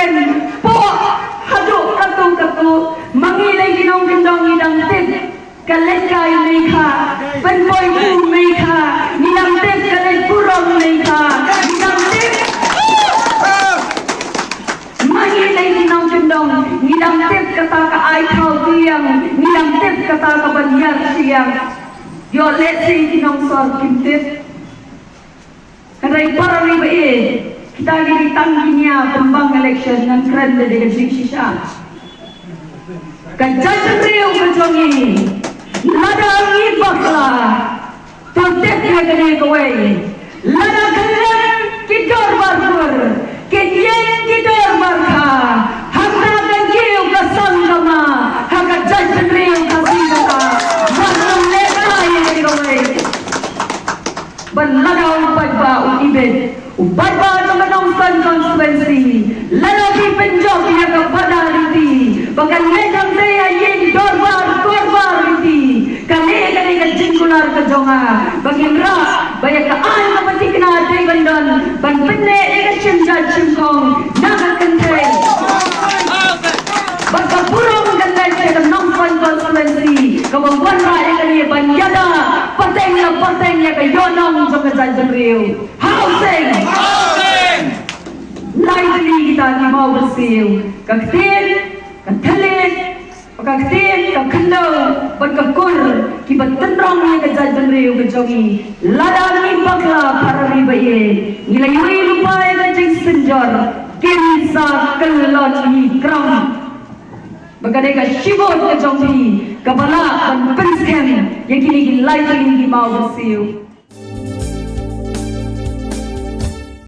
friend po haduk katu mangilay ginong gendong idang tip kalet kay meka penboy pu meka nidang tip kalet purong meka nidang tip mangilay ginong gendong nidang tip kata ka ay thau tiang nidang tip kata ka banyar tiang yo let si ginong sor kim tip kadai para riba kita lagi tangginya pembang election dengan keren dari Shisha. Kajajan riu kejongi, lada angin bakla, tertek kagane kawai, lada keren kidor barkur, kidyen kidor barka, hakna ganjiu kasang kama, hakajajan riu kasingata, barang lekala yang kawai, berlada umpat ba uibed. Ubat-ubat mengenang konstituensi, lelaki penjok yang kepada riti, bahkan ledang daya yang korbar riti, kali kejengkular kejonga, bagian rak, banyak kean kepetik kena hati bandon, ban pendek yang cimjat cimkong, naga kentai, bakal burung kentai dalam nongkon konstituensi, kemampuan rakyat kali banjada, patengnya kayonong jong kejanjan riu. Housing! Lightly kita di mau bersiu. Kaktin, katalit, kaktin, kakendau, berkekur, kibat tenrong yang kejajan riu kejongi. Ladang impaklah para ribaye. Ngilayui lupa yang kecing senjor. Kinsa kelot ikram. Bagadai ka shibot kejongi. Kabala dan pensken yang kini lightly di mau bersiu.